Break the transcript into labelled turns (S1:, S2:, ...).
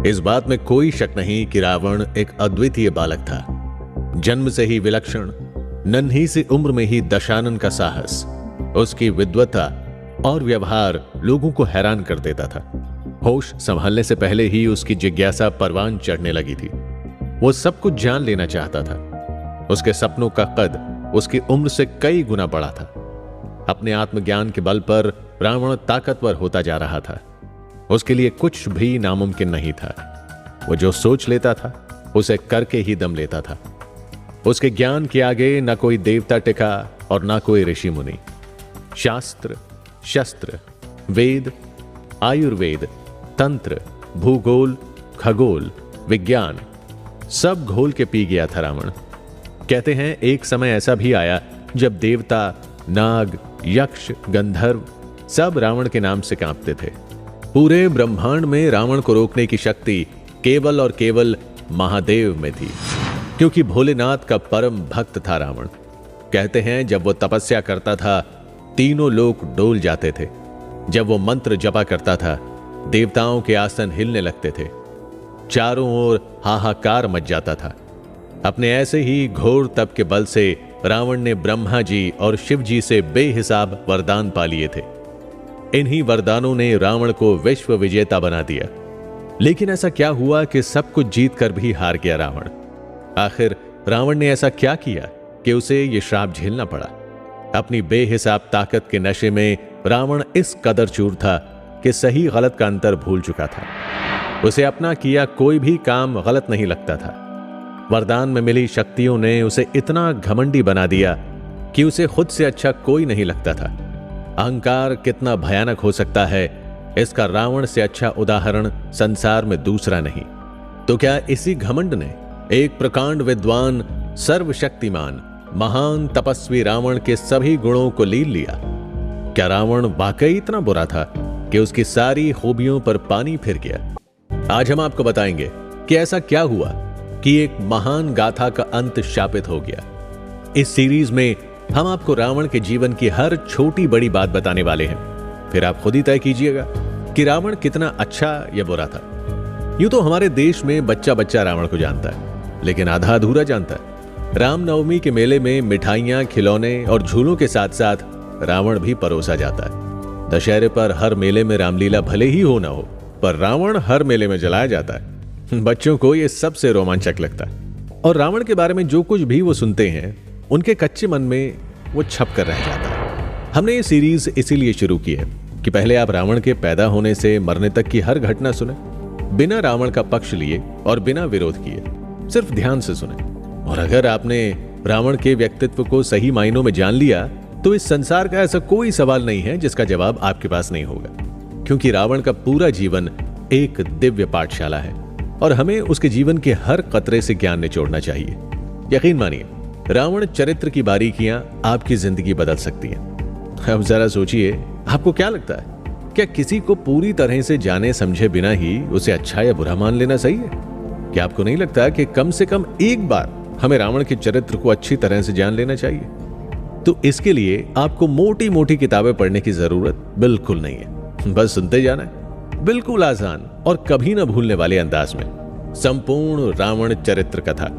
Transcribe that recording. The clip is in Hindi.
S1: इस बात में कोई शक नहीं कि रावण एक अद्वितीय बालक था। जन्म से ही विलक्षण, नन्ही सी उम्र में ही दशानन का साहस, उसकी विद्वता और व्यवहार लोगों को हैरान कर देता था। होश संभालने से पहले ही उसकी जिज्ञासा परवान चढ़ने लगी थी। वो सब कुछ जान लेना चाहता था। उसके सपनों का कद उसकी उम्र से कई गुना बड़ा था। अपने आत्मज्ञान के बल पर रावण ताकतवर होता जा रहा था। उसके लिए कुछ भी नामुमकिन नहीं था। वो जो सोच लेता था उसे करके ही दम लेता था। उसके ज्ञान के आगे न कोई देवता टिका और न कोई ऋषि मुनि। शास्त्र, शस्त्र, वेद, आयुर्वेद, तंत्र, भूगोल, खगोल, विज्ञान सब घोल के पी गया था रावण। कहते हैं एक समय ऐसा भी आया जब देवता, नाग, यक्ष, गंधर्व सब रावण के नाम से कांपते थे। पूरे ब्रह्मांड में रावण को रोकने की शक्ति केवल और केवल महादेव में थी, क्योंकि भोलेनाथ का परम भक्त था रावण। कहते हैं जब वो तपस्या करता था तीनों लोक डोल जाते थे। जब वो मंत्र जपा करता था देवताओं के आसन हिलने लगते थे। चारों ओर हाहाकार मच जाता था। अपने ऐसे ही घोर तप के बल से रावण ने ब्रह्मा जी और शिव जी से बेहिसाब वरदान पा लिए थे। इन्हीं वरदानों ने रावण को विश्व विजेता बना दिया। लेकिन ऐसा क्या हुआ कि सब कुछ जीत कर भी हार गया रावण? आखिर रावण ने ऐसा क्या किया कि उसे यह श्राप झेलना पड़ा? अपनी बेहिसाब ताकत के नशे में रावण इस कदर चूर था कि सही गलत का अंतर भूल चुका था। उसे अपना किया कोई भी काम गलत नहीं लगता था। वरदान में मिली शक्तियों ने उसे इतना घमंडी बना दिया कि उसे खुद से अच्छा कोई नहीं लगता था। अहंकार कितना भयानक हो सकता है, इसका रावण से अच्छा उदाहरण संसार में दूसरा नहीं। तो क्या इसी घमंड ने एक प्रकांड विद्वान, सर्वशक्तिमान, महान तपस्वी रावण के सभी गुणों को लीन लिया? क्या रावण वाकई इतना बुरा था कि उसकी सारी खूबियों पर पानी फिर गया? आज हम आपको बताएंगे कि ऐसा क्या हुआ कि एक महान गाथा का अंत शापित हो गया। इस सीरीज में हम आपको रावण के जीवन की हर छोटी बड़ी बात बताने वाले हैं। फिर आप खुद ही तय कीजिएगा कि रावण कितना अच्छा या बुरा था। यूं तो हमारे देश में बच्चा बच्चा रावण को जानता है, लेकिन आधा अधूरा जानता है। रामनवमी के मेले में मिठाइयां, खिलौने और झूलों के साथ साथ रावण भी परोसा जाता है। दशहरे पर हर मेले में रामलीला भले ही हो ना हो, पर रावण हर मेले में जलाया जाता है। बच्चों को यह सबसे रोमांचक लगता है और रावण के बारे में जो कुछ भी वो सुनते हैं उनके कच्चे मन में वो छप कर रह जाता है। हमने ये सीरीज इसीलिए शुरू की है कि पहले आप रावण के पैदा होने से मरने तक की हर घटना सुने, बिना रावण का पक्ष लिए और बिना विरोध किए, सिर्फ ध्यान से सुने। और अगर आपने रावण के व्यक्तित्व को सही मायनों में जान लिया तो इस संसार का ऐसा कोई सवाल नहीं है जिसका जवाब आपके पास नहीं होगा, क्योंकि रावण का पूरा जीवन एक दिव्य पाठशाला है और हमें उसके जीवन के हर कतरे से ज्ञान निचोड़ना चाहिए। यकीन मानिए, रावण चरित्र की बारीकियां आपकी जिंदगी बदल सकती हैं। अब जरा सोचिए, आपको क्या लगता है, क्या किसी को पूरी तरह से जाने समझे बिना ही उसे अच्छा या बुरा मान लेना सही है? क्या आपको नहीं लगता कि कम से कम एक बार हमें रावण के चरित्र को अच्छी तरह से जान लेना चाहिए? तो इसके लिए आपको मोटी मोटी किताबें पढ़ने की जरूरत बिल्कुल नहीं है। बस सुनते जाना है, बिल्कुल आसान और कभी ना भूलने वाले अंदाज में संपूर्ण रावण चरित्र कथा।